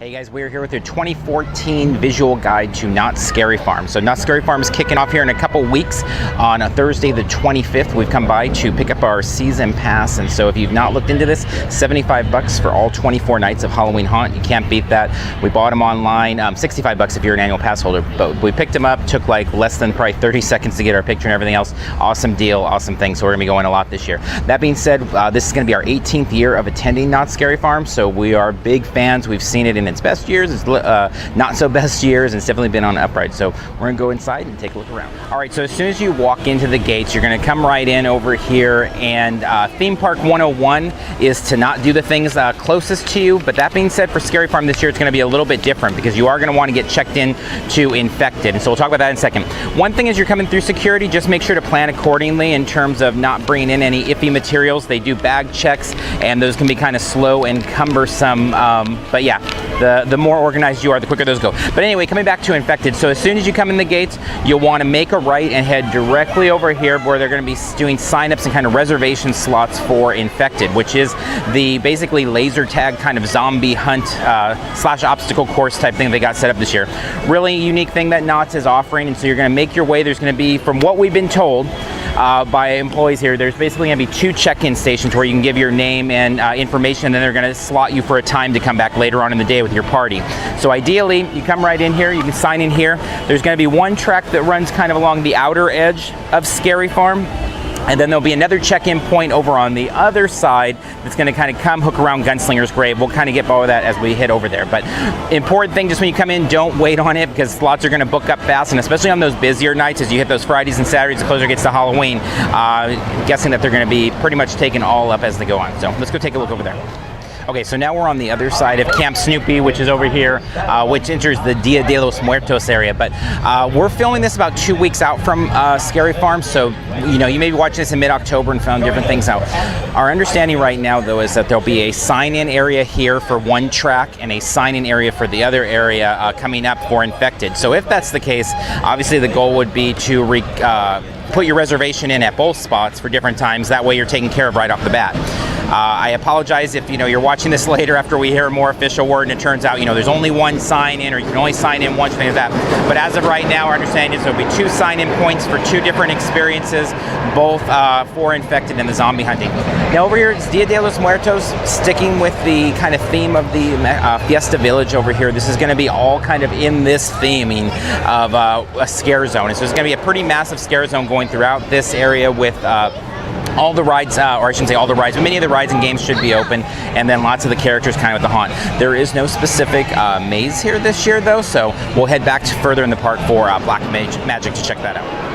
Hey guys, we're here with your 2014 visual guide to Knott Scary Farm. So Knott Scary Farm is kicking off here in a couple weeks on a Thursday the 25th. We've come by to pick up our season pass, and so if you've not looked into this, $75 for all 24 nights of Halloween Haunt. You can't beat that. We bought them online, $65 if you're an annual pass holder, but we picked them up, took like less than probably 30 seconds to get our picture and everything else. Awesome deal, awesome thing, so we're gonna be going a lot this year. That being said, this is gonna be our 18th year of attending Knott Scary Farm, so we are big fans. We've seen it in its best years, its not so best years, and it's definitely been on an upright. So we're gonna go inside and take a look around. All right, so as soon as you walk into the gates, you're gonna come right in over here, and Theme Park 101 is to not do the things closest to you. But that being said, for Scary Farm this year, it's gonna be a little bit different because you are gonna wanna get checked in to Infected. And so we'll talk about that in a second. One thing is you're coming through security, just make sure to plan accordingly in terms of not bringing in any iffy materials. They do bag checks, and those can be kind of slow and cumbersome. But yeah, the more organized you are, the quicker those go. But anyway, coming back to Infected, so as soon as you come in the gates, you'll want to make a right and head directly over here where they're going to be doing signups and kind of reservation slots for Infected, which is the basically laser tag kind of zombie hunt slash obstacle course type thing they got set up this year. Really unique thing that Knott is offering, and so you're going to make your way. There's going to be, from what we've been told by employees here, there's basically going to be 2 check-in stations where you can give your name and information, and then they're going to slot you for a time to come back later on in the day with your party. So ideally, you come right in here, you can sign in here. There's going to be one track that runs kind of along the outer edge of Scary Farm, and then there'll be another check-in point over on the other side that's going to kind of come hook around Gunslinger's Grave. We'll kind of get all of that as we head over there. But important thing, just when you come in, don't wait on it because slots are going to book up fast, and especially on those busier nights as you hit those Fridays and Saturdays, the closer it gets to Halloween, guessing that they're going to be pretty much taken all up as they go on. So let's go take a look over there. Okay, so now we're on the other side of Camp Snoopy, which is over here, which enters the Dia de los Muertos area. But we're filming this about 2 weeks out from Scary Farm, so you know, you may be watching this in mid-October and found different things out. Our understanding right now, though, is that there'll be a sign-in area here for one track and a sign-in area for the other area coming up for Infected. So if that's the case, obviously the goal would be to put your reservation in at both spots for different times. That way you're taken care of right off the bat. I apologize if you're watching this later after we hear a more official word and it turns out there's only one sign-in, or you can only sign in once, things like that. But as of right now, our understanding is there'll be 2 sign-in points for 2 different experiences, both for Infected and the zombie hunting. Now over here, it's Dia de los Muertos, sticking with the kind of theme of the Fiesta Village over here. This is going to be all kind of in this theming of a scare zone. And so there's going to be a pretty massive scare zone going throughout this area with all the rides, or I shouldn't say all the rides, but many of the rides and games should be open, and then lots of the characters kind of with the haunt. There is no specific maze here this year, though, so we'll head back to further in the park for Black Magic to check that out.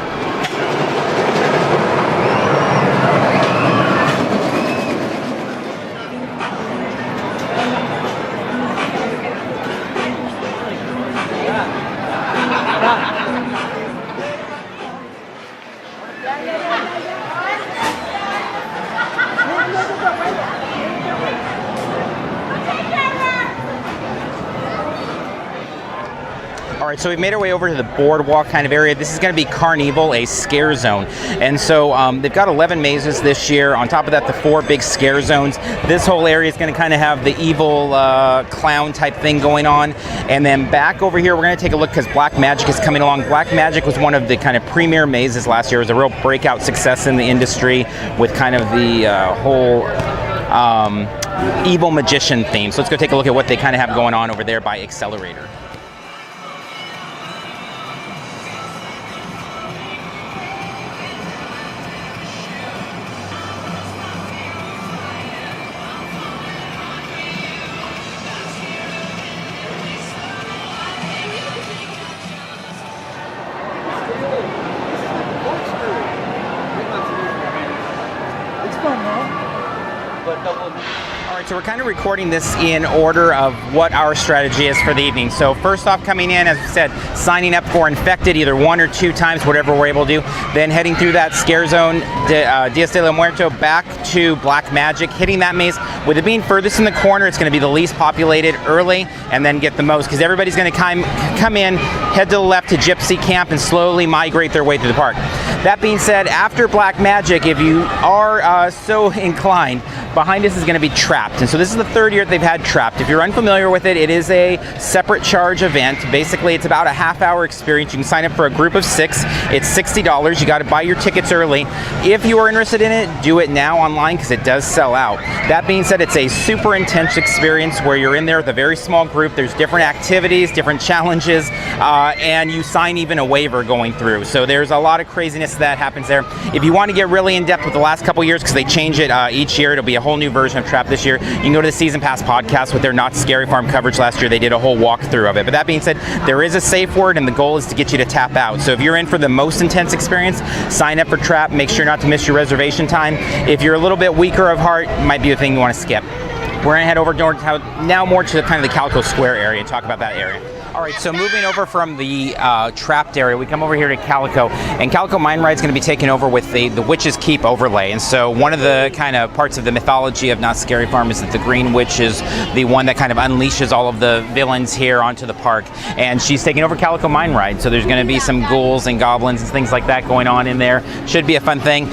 All right, so we've made our way over to the boardwalk kind of area. This is going to be Carnival, a scare zone. And so they've got 11 mazes this year. On top of that, the 4 big scare zones. This whole area is going to kind of have the evil clown type thing going on. And then back over here, we're going to take a look because Black Magic is coming along. Black Magic was one of the kind of premier mazes last year. It was a real breakout success in the industry with kind of the whole evil magician theme. So let's go take a look at what they kind of have going on over there by Accelerator. All right, so we're kind of recording this in order of what our strategy is for the evening. So first off, coming in, as we said, signing up for Infected either 1 or 2 times, whatever we're able to do. Then heading through that scare zone, Dias de la Muerto, back to Black Magic, hitting that maze. With it being furthest in the corner, it's going to be the least populated early, and then get the most, because everybody's going to come in, head to the left to Gypsy Camp, and slowly migrate their way through the park. That being said, after Black Magic, if you are so inclined, behind us is going to be Trapped. Trapped. And so this is the third year they've had Trapped. If you're unfamiliar with it, it is a separate charge event. Basically, it's about a half-hour experience. You can sign up for a group of 6. It's $60. You got to buy your tickets early. If you are interested in it, do it now online because it does sell out. That being said, it's a super intense experience where you're in there with a very small group. There's different activities, different challenges, and you sign even a waiver going through. So there's a lot of craziness that happens there. If you want to get really in-depth with the last couple years, because they change it each year, it'll be a whole new version of Trapped this year, you can go to the Season Pass podcast with their Not Scary Farm coverage last year. They did a whole walkthrough of it. But that being said, there is a safe word, and the goal is to get you to tap out. So if you're in for the most intense experience, sign up for Trapped. Make sure not to miss your reservation time. If you're a little bit weaker of heart, it might be a thing you want to skip. We're going to head over now more to kind of the Calico Square area and talk about that area. All right, so moving over from the Trapped area, we come over here to Calico, and Calico Mine Ride is going to be taken over with the Witch's Keep overlay. And so one of the kind of parts of the mythology of Not Scary Farm is that the Green Witch is the one that kind of unleashes all of the villains here onto the park, and she's taking over Calico Mine Ride. So there's going to be some ghouls and goblins and things like that going on in there. Should be a fun thing.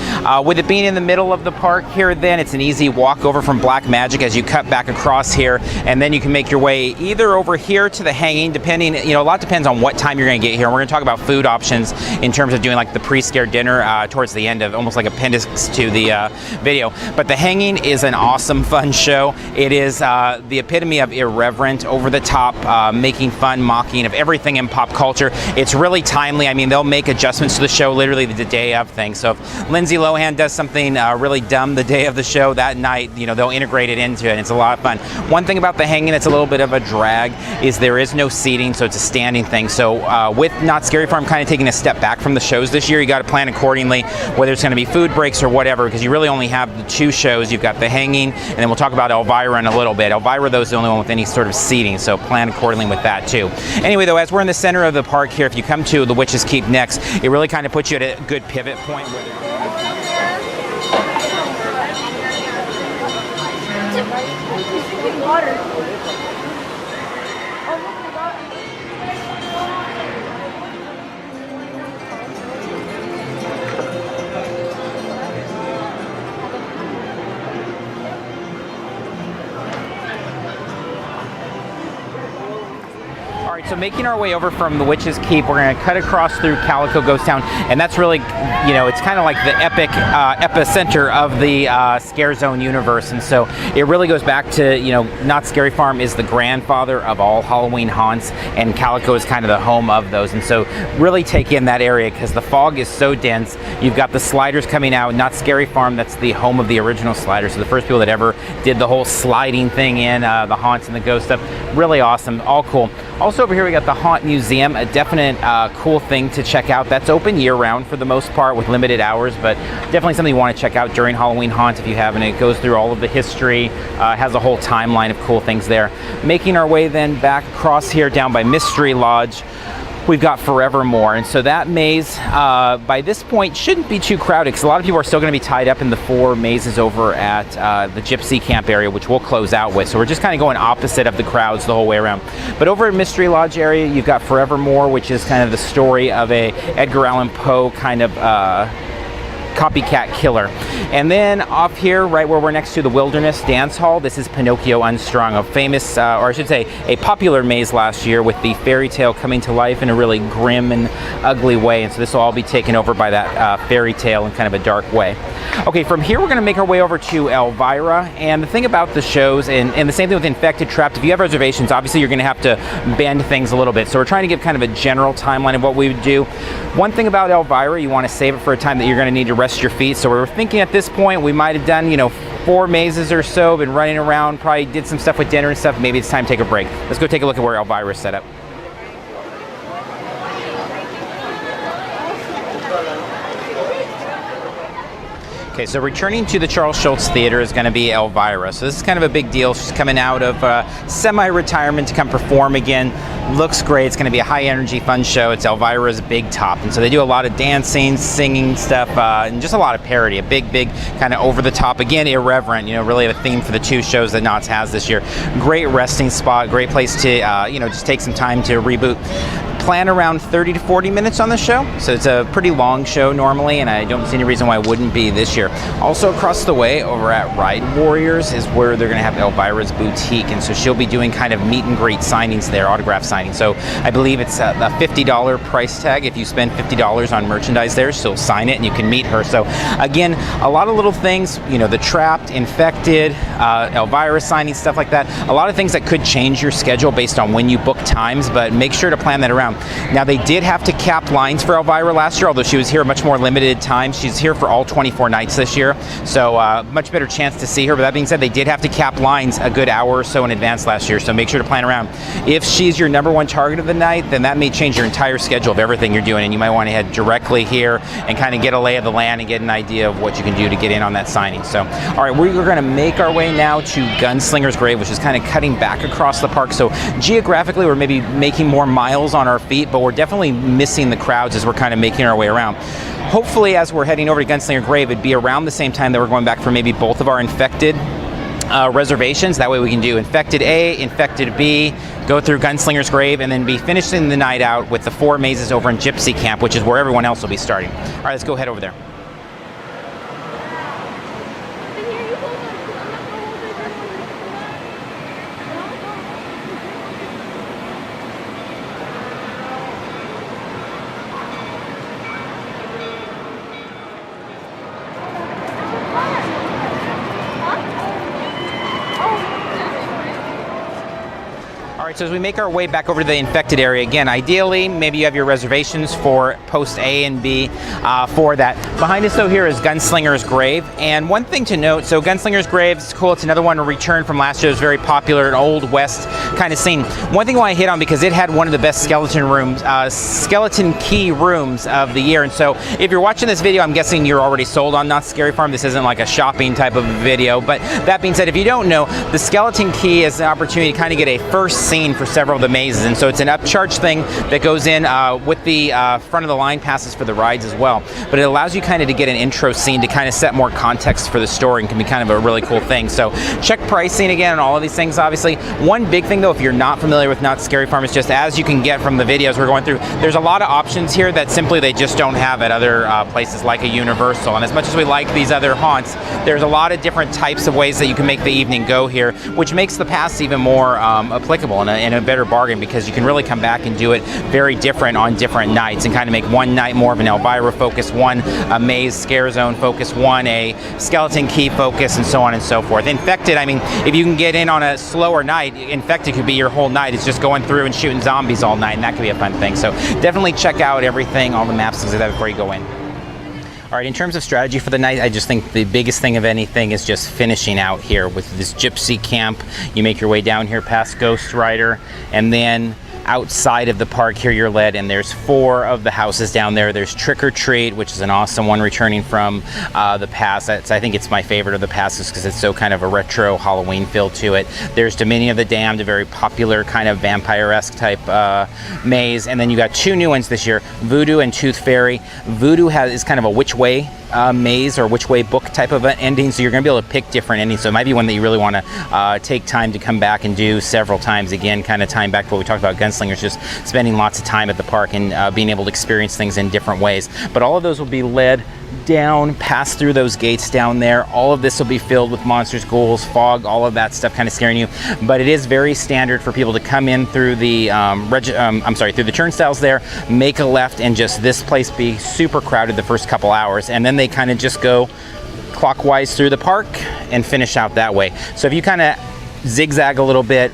With it being in the middle of the park here, then it's an easy walk over from Black Magic as you cut back across here, and then you can make your way either over here to the hanging, depending, you know, a lot depends on what time you're going to get here. We're going to talk about food options in terms of doing like the pre-scare dinner towards the end of almost like appendix to the video. But the hanging is an awesome, fun show. It is the epitome of irreverent, over the top, making fun, mocking of everything in pop culture. It's really timely. I mean, they'll make adjustments to the show literally the day of things. So if Lindsay Lohan does something really dumb the day of the show, that night, you know, they'll integrate it into it, and it's a lot of fun. One thing about the hanging that's a little bit of a drag is there is no seating, so it's a standing thing. So with Not Scary Farm kind of taking a step back from the shows this year, you got to plan accordingly, whether it's going to be food breaks or whatever, because you really only have the 2 shows. You've got the hanging, and then we'll talk about Elvira in a little bit. Elvira, though, is the only one with any sort of seating, so plan accordingly with that too. Anyway, though, as we're in the center of the park here, if you come to the Witch's Keep next, it really kind of puts you at a good pivot point. Water. So making our way over from the Witch's Keep, we're going to cut across through Calico Ghost Town, and that's really, you know, it's kind of like the epic epicenter of the Scare Zone universe. And so it really goes back to, you know, Not Scary Farm is the grandfather of all Halloween haunts, and Calico is kind of the home of those. And so really take in that area because the fog is so dense. You've got the sliders coming out. Not Scary Farm, that's the home of the original sliders. So the first people that ever did the whole sliding thing in, the haunts and the ghost stuff. Really awesome, all cool. Also over here we got the Haunt Museum, a definite cool thing to check out. That's open year-round for the most part with limited hours, but definitely something you want to check out during Halloween Haunt if you haven't. It goes through all of the history, has a whole timeline of cool things there. Making our way then back across here down by Mystery Lodge, we've got Forevermore. And so that maze, by this point, shouldn't be too crowded because a lot of people are still going to be tied up in the 4 mazes over at the Gypsy Camp area, which we'll close out with. So we're just kind of going opposite of the crowds the whole way around. But over at Mystery Lodge area, you've got Forevermore, which is kind of the story of a Edgar Allan Poe kind of copycat killer. And then off here, right where we're next to the Wilderness Dance Hall, this is Pinocchio Unstrung, a famous, or I should say, a popular maze last year with the fairy tale coming to life in a really grim and ugly way. And so this will all be taken over by that fairy tale in kind of a dark way. Okay, from here we're going to make our way over to Elvira. And the thing about the shows, and the same thing with Infected, Trapped, if you have reservations, obviously you're going to have to bend things a little bit. So we're trying to give kind of a general timeline of what we would do. One thing about Elvira, you want to save it for a time that you're going to need to rest your feet. So we're thinking at this point we might have done, you know, 4 mazes or so, been running around, probably did some stuff with dinner and stuff. Maybe it's time to take a break. Let's go take a look at where Elvira is set up. Okay, so returning to the Charles Schulz Theater is going to be Elvira. So this is kind of a big deal. She's coming out of semi-retirement to come perform again. Looks great. It's going to be a high-energy, fun show. It's Elvira's Big Top. And so they do a lot of dancing, singing stuff, and just a lot of parody. A big, big kind of over-the-top, again, irreverent, you know, really the theme for the 2 shows that Knott's has this year. Great resting spot, great place to, you know, just take some time to reboot. plan around 30 to 40 minutes on the show. So it's a pretty long show normally, and I don't see any reason why it wouldn't be this year. Also across the way over at Ride Warriors is where they're going to have Elvira's boutique, and so she'll be doing kind of meet and greet signings there, autograph signings. So I believe it's a $50 price tag. If you spend $50 on merchandise there, she'll sign it and you can meet her. So again, a lot of little things, you know, the Trapped, Infected, Elvira signing, stuff like that. A lot of things that could change your schedule based on when you book times, but make sure to plan that around. Now, they did have to cap lines for Elvira last year, although she was here a much more limited time. She's here for all 24 nights this year, so much better chance to see her. But that being said, they did have to cap lines a good hour or so in advance last year, so make sure to plan around. If she's your #1 target of the night, then that may change your entire schedule of everything you're doing, and you might want to head directly here and kind of get a lay of the land and get an idea of what you can do to get in on that signing. So, all right, we're going to make our way now to Gunslinger's Grave, which is kind of cutting back across the park. So geographically, we're maybe making more miles on our feet, but we're definitely missing the crowds as we're kind of making our way around. Hopefully, as we're heading over to Gunslinger Grave, it'd be around the same time that we're going back for maybe both of our Infected reservations. That way we can do Infected A, Infected B, go through Gunslinger's Grave, and then be finishing the night out with the 4 mazes over in Gypsy Camp, which is where everyone else will be starting. All right, let's go head over there. So as we make our way back over to the Infected area, again, ideally, maybe you have your reservations for post A and B for that. Behind us, though, here is Gunslinger's Grave. And one thing to note, so Gunslinger's Grave is cool. It's another one to return from last year. It was very popular, an Old West kind of scene. One thing I want to hit on, because it had one of the best skeleton key rooms of the year. And so if you're watching this video, I'm guessing you're already sold on Knott's Scary Farm. This isn't like a shopping type of video. But that being said, if you don't know, the skeleton key is an opportunity to kind of get a first scene for several of the mazes, and so it's an upcharge thing that goes in with the front of the line passes for the rides as well, but it allows you kind of to get an intro scene to kind of set more context for the story, and can be kind of a really cool thing. So check pricing again on all of these things. Obviously, one big thing though, if you're not familiar with Knott's Scary Farm, is just, as you can get from the videos we're going through, there's a lot of options here that simply they just don't have at other places like a Universal. And as much as we like these other haunts, there's a lot of different types of ways that you can make the evening go here, which makes the pass even more applicable and a better bargain, because you can really come back and do it very different on different nights, and kind of make one night more of an Elvira focus, one a maze scare zone focus, one a skeleton key focus, and so on and so forth. Infected, I mean, if you can get in on a slower night, Infected could be your whole night. It's just going through and shooting zombies all night, and that could be a fun thing. So definitely check out everything, all the maps, things like that before you go in. All right, in terms of strategy for the night, I just think the biggest thing of anything is just finishing out here with this Gypsy Camp. You make your way down here past Ghost Rider, and then outside of the park here you're led, and there's 4 of the houses down there. There's Trick or Treat, which is an awesome one returning from the past. I think it's my favorite of the passes because it's so kind of a retro Halloween feel to it. There's Dominion of the Damned, a very popular kind of vampire-esque type maze, and then you got 2 new ones this year, Voodoo and Tooth Fairy. Voodoo is kind of a which way maze or which way book type of an ending, so you're going to be able to pick different endings. So it might be one that you really want to take time to come back and do several times. Again, kind of tying back to what we talked about Gunslingers, just spending lots of time at the park and being able to experience things in different ways. But all of those will be led down, pass through those gates down there. All of this will be filled with monsters, ghouls, fog, all of that stuff kind of scaring you. But it is very standard for people to come in through the through the turnstiles there, make a left, and just this place be super crowded the first couple hours, and then they kind of just go clockwise through the park and finish out that way. So if you kind of zigzag a little bit,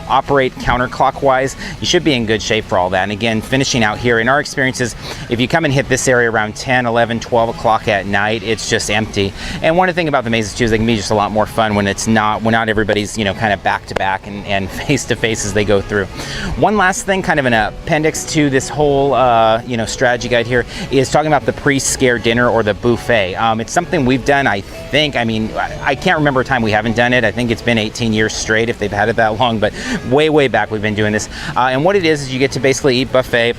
operate counterclockwise, you should be in good shape for all that. And again, finishing out here, in our experiences, if you come and hit this area around 10, 11, 12 o'clock at night, it's just empty. And one thing about the mazes too is they can be just a lot more fun when not everybody's, you know, kind of back to back and face to face as they go through. One last thing, kind of an appendix to this whole strategy guide here, is talking about the pre-scare dinner or the buffet. It's something we've done, I think. I mean, I can't remember a time we haven't done it. I think it's been 18 years straight if they've had it that long, but way back we've been doing this. And what it is you get to basically eat buffet.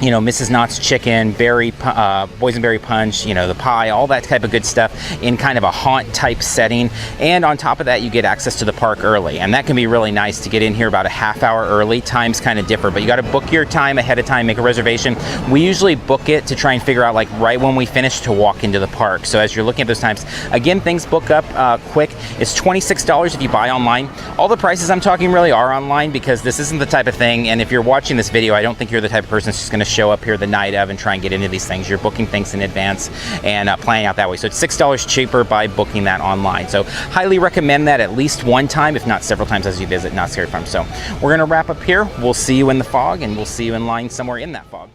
you know, Mrs. Knott's chicken, boysenberry punch, you know, the pie, all that type of good stuff in kind of a haunt type setting. And on top of that, you get access to the park early, and that can be really nice to get in here about a half hour early. Times kind of differ, but you got to book your time ahead of time, make a reservation. We usually book it to try and figure out like right when we finish to walk into the park. So as you're looking at those times, again, things book up quick. It's $26 if you buy online. All the prices I'm talking really are online, because this isn't the type of thing, and if you're watching this video, I don't think you're the type of person that's just going to show up here the night of and try and get into these things. You're booking things in advance and planning out that way. So it's $6 cheaper by booking that online. So highly recommend that at least one time, if not several times, as you visit Knott's Scary Farm. So we're going to wrap up here. We'll see you in the fog, and we'll see you in line somewhere in that fog.